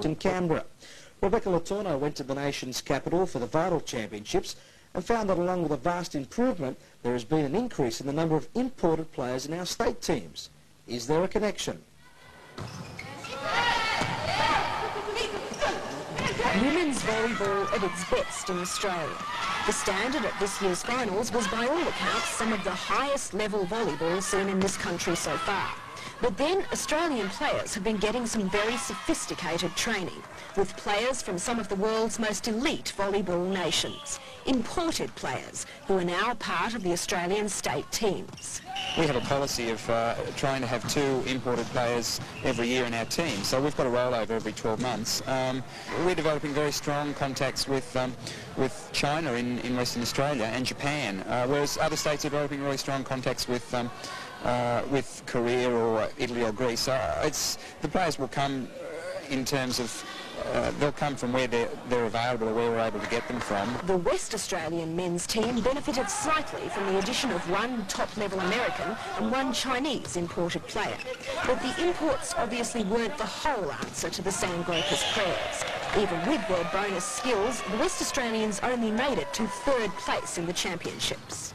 in Canberra. Rebecca Letourneau went to the nation's capital for the Vital Championships and found that along with a vast improvement, there has been an increase in the number of imported players in our state teams. Is there a connection? Women's volleyball at its best in Australia. The standard at this year's finals was by all accounts some of the highest level volleyball seen in this country so far. But then Australian players have been getting some very sophisticated training, with players from some of the world's most elite volleyball nations, imported players who are now part of the Australian state teams. We have a policy of trying to have 2 imported players every year in our team, so we've got a rollover every 12 months. We're developing very strong contacts with China in Western Australia and Japan, whereas other states are developing really strong contacts with Korea or Italy or Greece. The players will come in terms of they'll come from where they're available or where we're able to get them from. The West Australian men's team benefited slightly from the addition of 1 top-level American and 1 Chinese imported player. But the imports obviously weren't the whole answer to the Sandgropers' prayers. Even with their bonus skills, the West Australians only made it to 3rd place in the championships.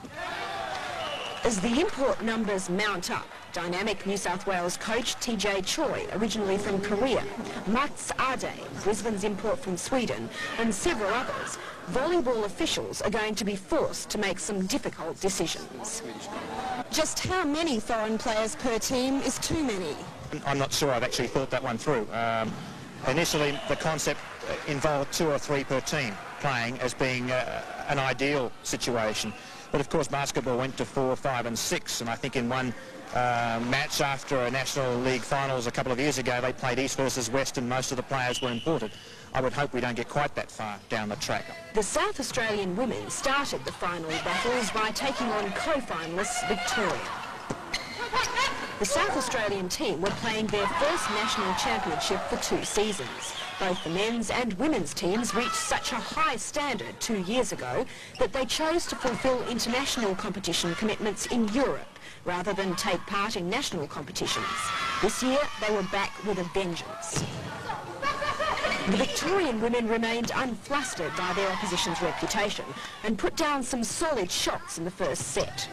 As the import numbers mount up, dynamic New South Wales coach TJ Choi, originally from Korea, Mats Ade, Brisbane's import from Sweden, and several others, volleyball officials are going to be forced to make some difficult decisions. Just how many foreign players per team is too many? I'm not sure I've actually thought that one through. Initially, the concept involved 2 or 3 per team playing as being an ideal situation. But of course, basketball went to 4, 5 and 6, and I think in one match after a National League finals a couple of years ago, they played East versus West and most of the players were imported. I would hope we don't get quite that far down the track. The South Australian women started the final battles by taking on co-finalists Victoria. The South Australian team were playing their first national championship for 2 seasons. Both the men's and women's teams reached such a high standard 2 years ago that they chose to fulfil international competition commitments in Europe rather than take part in national competitions. This year they were back with a vengeance. The Victorian women remained unflustered by their opposition's reputation and put down some solid shots in the first set.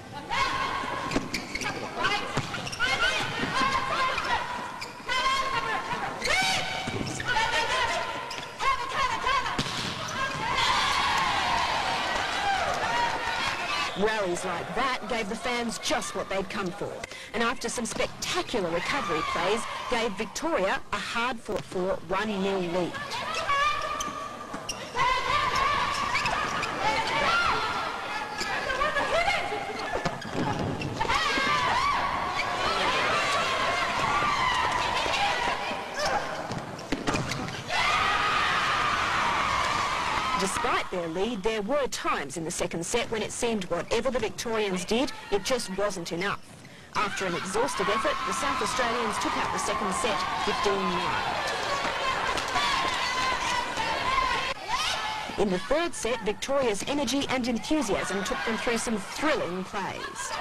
Rallies like that gave the fans just what they'd come for, and after some spectacular recovery plays, gave Victoria a hard-fought-for 1-0 lead. Despite their lead, there were times in the second set when it seemed whatever the Victorians did, it just wasn't enough. After an exhaustive effort, the South Australians took out the second set 15-9. In the third set, Victoria's energy and enthusiasm took them through some thrilling plays.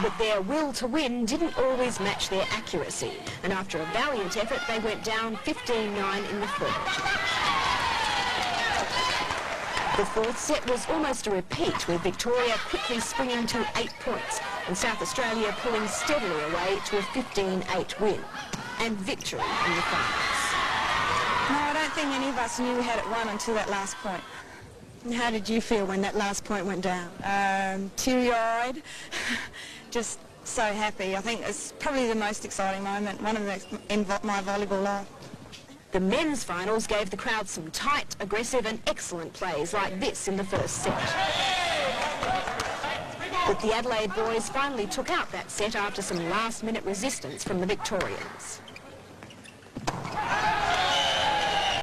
But their will to win didn't always match their accuracy, and after a valiant effort, they went down 15-9 in the third. The fourth set was almost a repeat, with Victoria quickly springing to 8 points, and South Australia pulling steadily away to a 15-8 win, and victory in the finals. No, I don't think any of us knew we had it won until that last point. How did you feel when that last point went down? Teary-eyed, just so happy. I think it's probably the most exciting moment, one of the in my volleyball life. The men's finals gave the crowd some tight, aggressive and excellent plays like this in the first set. But the Adelaide boys finally took out that set after some last-minute resistance from the Victorians.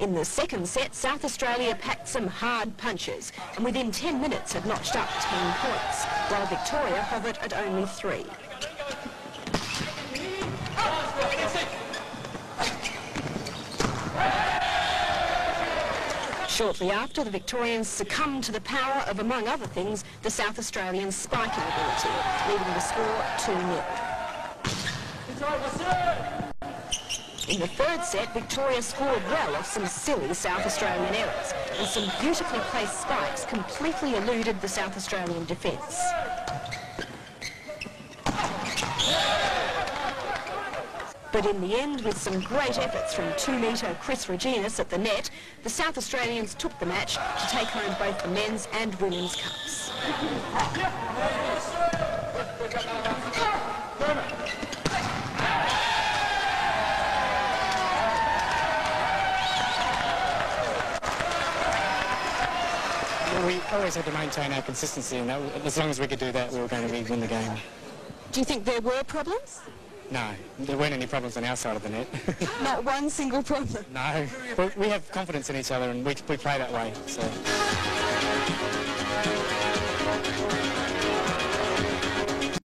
In the second set, South Australia packed some hard punches and within 10 minutes had notched up 10 points, while Victoria hovered at only 3. Shortly after, the Victorians succumbed to the power of, among other things, the South Australian spiking ability, leaving the score 2-0. In the third set, Victoria scored well off some silly South Australian errors, and some beautifully placed spikes completely eluded the South Australian defence. But in the end, with some great efforts from 2-metre Chris Reginas at the net, the South Australians took the match to take home both the men's and women's cups. We always had to maintain our consistency, and as long as we could do that, we were going to win the game. Do you think there were problems? No, there weren't any problems on our side of the net. Not one single problem? No, but we have confidence in each other, and we play that way. So.